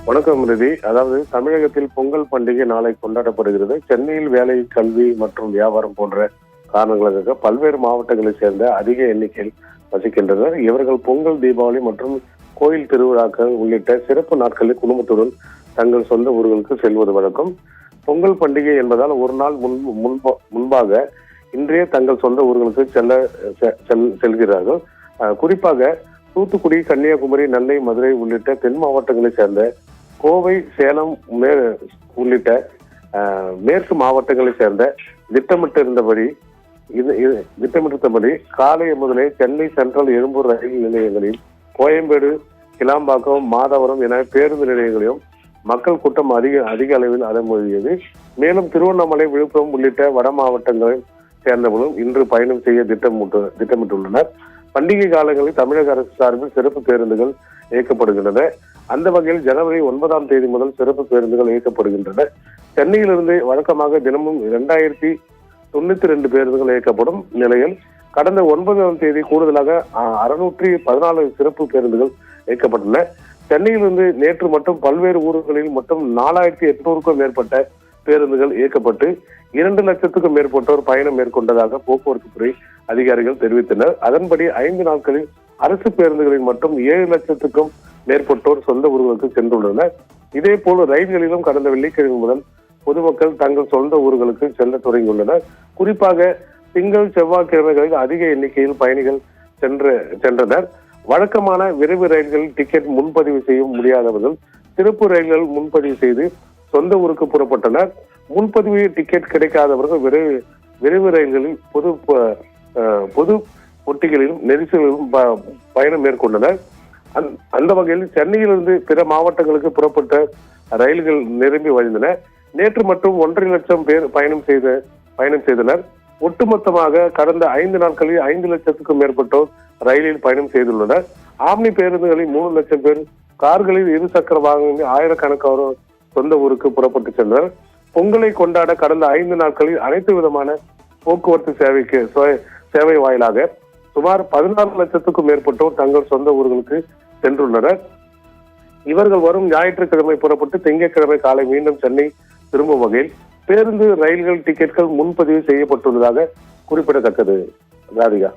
வணக்கம் ரிதி. அதாவது தமிழகத்தில் பொங்கல் பண்டிகை நாளை கொண்டாடப்படுகிறது. சென்னையில் வேலை, கல்வி மற்றும் வியாபாரம் போன்ற காரணங்களுக்காக பல்வேறு மாவட்டங்களைச் சேர்ந்த அதிக எண்ணிக்கையில் வசிக்கின்றனர். இவர்கள் பொங்கல், தீபாவளி மற்றும் கோயில் திருவிழாக்கள் உள்ளிட்ட சிறப்பு நாட்களில் குடும்பத்துடன் தங்கள் சொந்த ஊர்களுக்கு செல்வது வழக்கம். பொங்கல் பண்டிகை என்பதால் ஒரு நாள் முன்பாக இன்றைய தங்கள் சொந்த ஊர்களுக்கு செல்கிறார்கள். குறிப்பாக தூத்துக்குடி, கன்னியாகுமரி, நெல்லை, மதுரை உள்ளிட்ட தென் மாவட்டங்களைச் சேர்ந்த கோவை, சேலம் உள்ளிட்ட மேற்கு மாவட்டங்களைச் சேர்ந்த திட்டமிட்டிருந்தபடி காலை முதலே சென்னை சென்ட்ரல், எழும்பூர் ரயில் நிலையங்களில், கோயம்பேடு, கிளாம்பாக்கம், மாதவரம் என பேருந்து நிலையங்களிலும் மக்கள் கூட்டம் அதிக அளவில் அலைமோதியது. மேலும் திருவண்ணாமலை, விழுப்புரம் உள்ளிட்ட வட மாவட்டங்களை சேர்ந்தவர்களும் இன்று பயணம் செய்ய திட்டமிட்டுள்ளனர். பண்டிகை காலங்களில் தமிழக அரசு சார்பில் சிறப்பு பேருந்துகள் இயக்கப்படுகின்றன. அந்த வகையில் ஜனவரி 9ஆம் தேதி முதல் சிறப்பு பேருந்துகள் இயக்கப்படுகின்றன. சென்னையிலிருந்து வழக்கமாக தினமும் 2092 பேருந்துகள் இயக்கப்படும் நிலையில் கடந்த 9ஆம் தேதி கூடுதலாக 614 சிறப்பு பேருந்துகள் இயக்கப்பட்டன. சென்னையிலிருந்து நேற்று மட்டும் பல்வேறு ஊர்களில் மட்டும் 4800க்கும் மேற்பட்ட பேருந்துகள் இயக்கப்பட்டு 2 லட்சத்துக்கும் மேற்பட்டோர் பயணம் மேற்கொண்டதாக போக்குவரத்து துறை அதிகாரிகள் தெரிவித்தனர். அதன்படி 5 நாட்களில் அரசு பேருந்துகளில் மட்டும் 7 லட்சத்துக்கும் மேற்பட்டோர் சொந்த ஊர்களுக்கு சென்றுள்ளனர். இதே போல ரயில்களிலும் கடந்த வெள்ளிக்கிழமை முதல் பொதுமக்கள் தங்கள் சொந்த ஊர்களுக்கு செல்ல தொடங்கியுள்ளனர். குறிப்பாக திங்கள், செவ்வாய்க்கிழமைகளில் அதிக எண்ணிக்கையில் பயணிகள் சென்றனர். வழக்கமான விரைவு ரயில்களில் டிக்கெட் முன்பதிவு செய்ய முடியாதவர்கள் சிறப்பு ரயில்கள் முன்பதிவு செய்து சொந்த ஊருக்கு புறப்பட்டனர். முன்பதிவு டிக்கெட் கிடைக்காதவர்கள் விரைவு ரயில்களில் பொது பொட்டிகளிலும் நெரிசலிலும் பயணம் மேற்கொண்டனர். அந்த வகையில் சென்னையிலிருந்து பிற மாவட்டங்களுக்கு புறப்பட்ட ரயில்கள் நிரம்பி வழிந்தன. நேற்று மட்டும் 1.5 லட்சம் பேர் பயணம் செய்தனர். ஒட்டுமொத்தமாக கடந்த 5 நாட்களில் 5 லட்சத்துக்கும் மேற்பட்டோர் ரயிலில் பயணம் செய்துள்ளனர். ஆம்னி பேருந்துகளில் 3 லட்சம் பேர், கார்களில் 2 சக்கர வாகனங்களில் ஆயிரக்கணக்கானோர் சொந்த ஊருக்கு புறப்பட்டு சென்றனர். பொங்கலை கொண்டாட கடந்த 5 நாட்களில் அனைத்து விதமான போக்குவரத்து சேவை வாயிலாக சுமார் 14 லட்சத்துக்கும் மேற்பட்டோர் தங்கள் சொந்த ஊர்களுக்கு சென்றுள்ளனர். இவர்கள் வரும் ஞாயிற்றுக்கிழமை புறப்பட்டு திங்கட்கிழமை காலை மீண்டும் சென்னை திரும்பும் வகையில் பேருந்து, ரயில்கள் டிக்கெட்கள் முன்பதிவு செய்யப்பட்டுள்ளதாக குறிப்பிடத்தக்கது. ராதிகா.